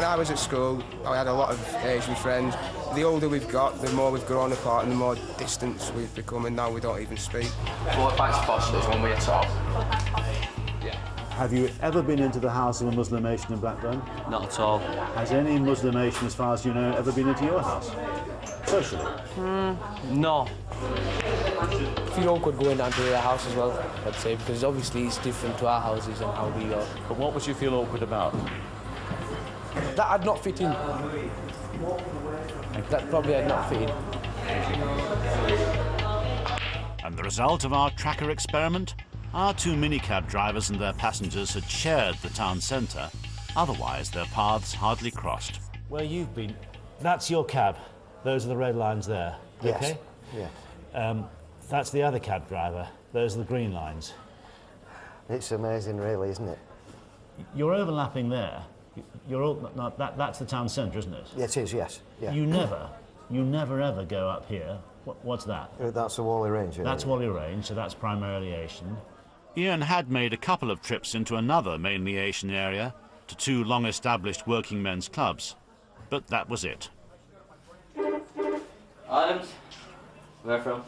When I was at school, I had a lot of Asian friends. The older we've got, the more we've grown apart and the more distance we've become, and now we don't even speak. Well, thanks to Foster's when we are talk. Yeah. Have you ever been into the house of a Muslim Asian in Blackburn? Not at all. Has any Muslim Asian, as far as you know, ever been into your house? Socially? No. I feel awkward going down to their house as well, I'd say, because obviously it's different to our houses and how we go. But what would you feel awkward about? That I'd not fit in. That probably I'd not fit in. And the result of our tracker experiment? Our two minicab drivers and their passengers had shared the town centre. Otherwise, their paths hardly crossed. Where you've been, that's your cab. Those are the red lines there. Yes. Okay? Yeah. That's the other cab driver. Those are the green lines. It's amazing, really, isn't it? You're overlapping there. You're all, no, that's the town centre, isn't it? It is, yes. Yeah. You never ever go up here. What's that? That's the Whalley Range. That's Whalley Range, so that's primarily Asian. Ian had made a couple of trips into another mainly Asian area, to two long-established working men's clubs, but that was it. Adams, where from?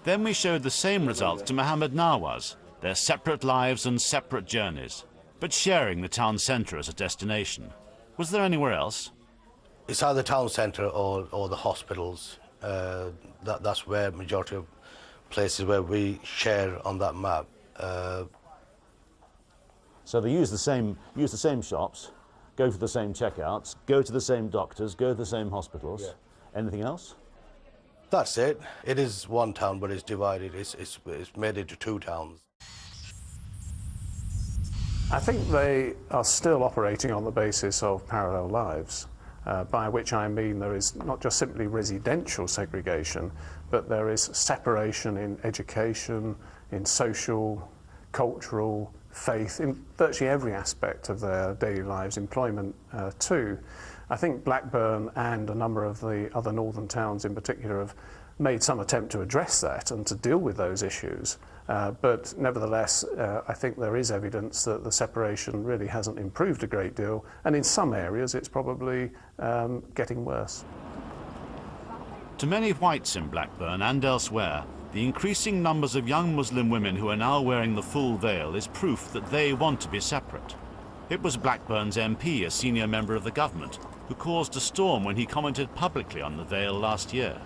Then we showed the same results to Mohammed Nawaz, their separate lives and separate journeys, but sharing the town centre as a destination. Was there anywhere else? It's either town centre or the hospitals. That's where majority of places where we share on that map. So they use the same shops, go for the same checkouts, go to the same doctors, go to the same hospitals. Yeah. Anything else? That's it. It is one town, but it's divided. It's made into two towns. I think they are still operating on the basis of parallel lives, by which I mean there is not just simply residential segregation, but there is separation in education, in social, cultural, faith, in virtually every aspect of their daily lives, employment too. I think Blackburn and a number of the other northern towns in particular have made some attempt to address that and to deal with those issues. But nevertheless, I think there is evidence that the separation really hasn't improved a great deal, and in some areas it's probably getting worse. To many whites in Blackburn and elsewhere, the increasing numbers of young Muslim women who are now wearing the full veil is proof that they want to be separate. It was Blackburn's MP, a senior member of the government, who caused a storm when he commented publicly on the veil last year.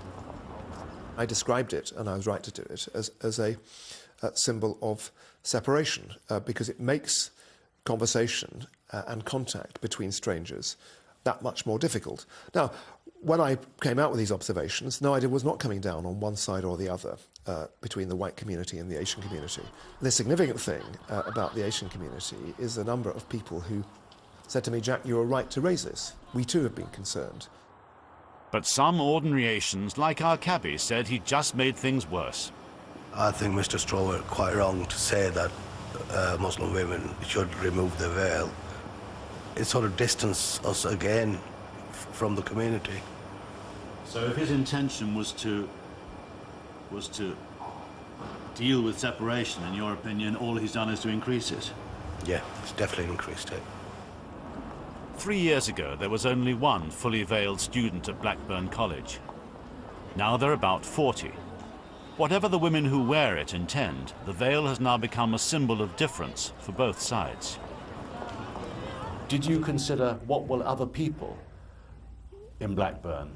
I described it, and I was right to do it, as a symbol of separation, because it makes conversation and contact between strangers that much more difficult. Now, when I came out with these observations, no, I was not coming down on one side or the other between the white community and the Asian community. The significant thing about the Asian community is the number of people who said to me, "Jack, you were right to raise this. We too have been concerned." But some ordinary Asians, like our cabbie, said he just made things worse. I think Mr. Stroll were quite wrong to say that Muslim women should remove the veil. It sort of distanced us again from the community. So if his intention was to deal with separation, in your opinion, all he's done is to increase it? Yeah, it's definitely increased it. 3 years ago, there was only one fully veiled student at Blackburn College. Now there are about 40. Whatever the women who wear it intend, the veil has now become a symbol of difference for both sides. Did you consider what will other people in Blackburn,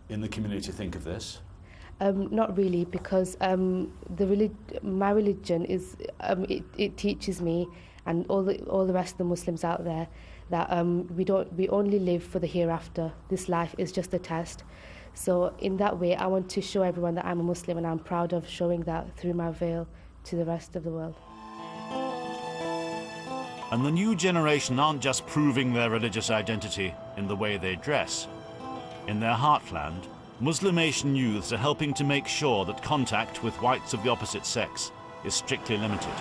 in the community, think of this? Not really, because my religion is it teaches me and all the rest of the Muslims out there that we only live for the hereafter. This life is just a test. So in that way, I want to show everyone that I'm a Muslim, and I'm proud of showing that through my veil to the rest of the world. And the new generation aren't just proving their religious identity in the way they dress. In their heartland, Muslim Asian youths are helping to make sure that contact with whites of the opposite sex is strictly limited.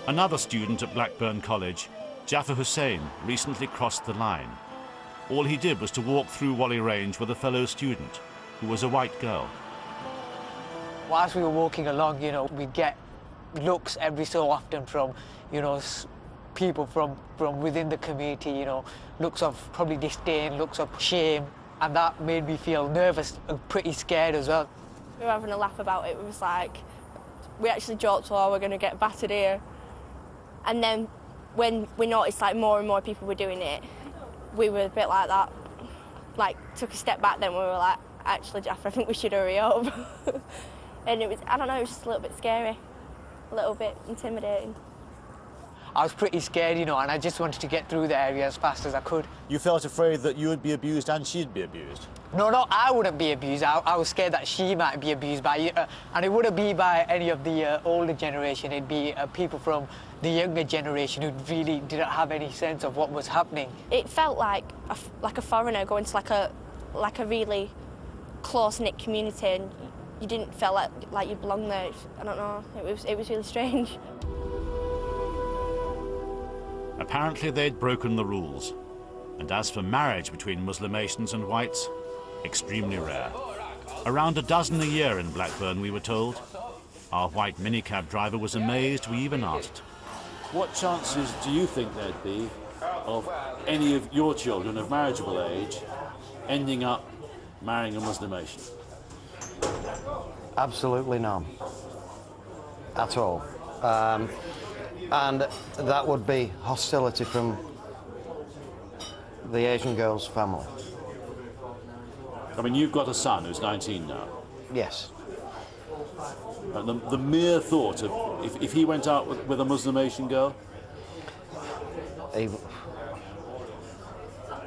Another student at Blackburn College, Jaffa Hussain, recently crossed the line. All he did was to walk through Whalley Range with a fellow student, who was a white girl. Whilst we were walking along, we'd get looks every so often from, people from within the community, you know, looks of probably disdain, looks of shame, and that made me feel nervous and pretty scared as well. We were having a laugh about it. It was like, we actually joked, oh, we're going to get battered here. And then when we noticed like more and more people were doing it, we were a bit like that. Like, took a step back then, we were like, actually, Jeff, I think we should hurry up. And it was, I don't know, it was just a little bit scary, a little bit intimidating. I was pretty scared, you know, and I just wanted to get through the area as fast as I could. You felt afraid that you would be abused and she'd be abused? No, I wouldn't be abused. I was scared that she might be abused by you, and it wouldn't be by any of the older generation. It'd be people from the younger generation who really didn't have any sense of what was happening. It felt like a foreigner going to like a really close-knit community, and you didn't feel like you belonged there. I don't know. It was really strange. Apparently they'd broken the rules. And as for marriage between Muslim Asians and whites, extremely rare. Around a dozen a year in Blackburn, we were told. Our white minicab driver was amazed we even asked. What chances do you think there'd be of any of your children of marriageable age ending up marrying a Muslim Asian? Absolutely none. At all. And that would be hostility from the Asian girl's family. I mean, you've got a son who's 19 now. Yes. And the mere thought of if he went out with a Muslim Asian girl?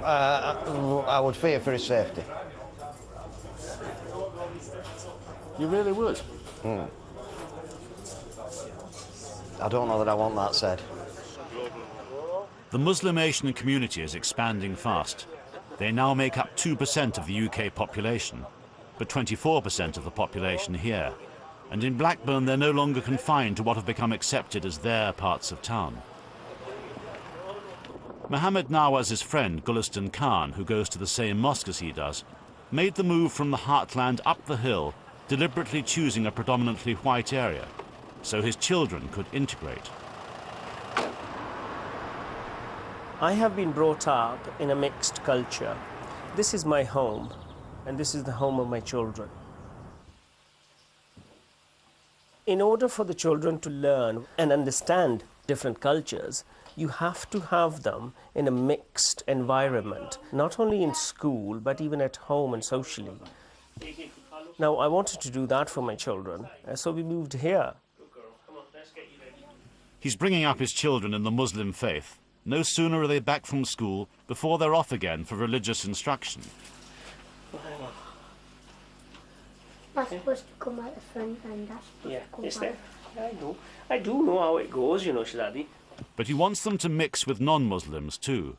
I would fear for his safety. You really would? Mm. I don't know that I want that said. The Muslim Asian community is expanding fast. They now make up 2% of the UK population, but 24% of the population here. And in Blackburn, they're no longer confined to what have become accepted as their parts of town. Mohammed Nawaz's friend, Gulistan Khan, who goes to the same mosque as he does, made the move from the heartland up the hill, deliberately choosing a predominantly white area, so his children could integrate. I have been brought up in a mixed culture. This is my home, and this is the home of my children. In order for the children to learn and understand different cultures, you have to have them in a mixed environment, not only in school, but even at home and socially. Now, I wanted to do that for my children, so we moved here. He's bringing up his children in the Muslim faith. No sooner are they back from school before they're off again for religious instruction. That's supposed to come out the front and that's supposed to come Is out. there? I do know how it goes, you know, Shiladi. But he wants them to mix with non-Muslims too.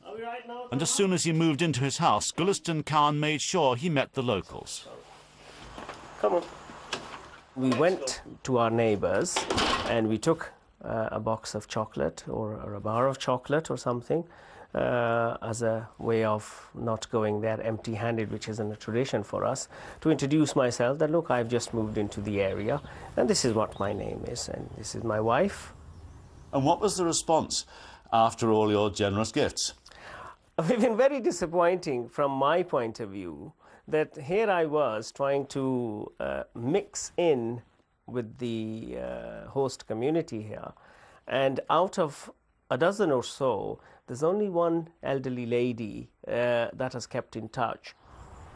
And as soon as he moved into his house, Gulistan Khan made sure he met the locals. Come on. We went to our neighbours and we took a box of chocolate or a bar of chocolate or something as a way of not going there empty-handed, which isn't a tradition for us, to introduce myself that, look, I've just moved into the area and this is what my name is and this is my wife. And what was the response after all your generous gifts? It's been very disappointing from my point of view that here I was trying to mix in with the host community here, and out of a dozen or so, there's only one elderly lady that has kept in touch,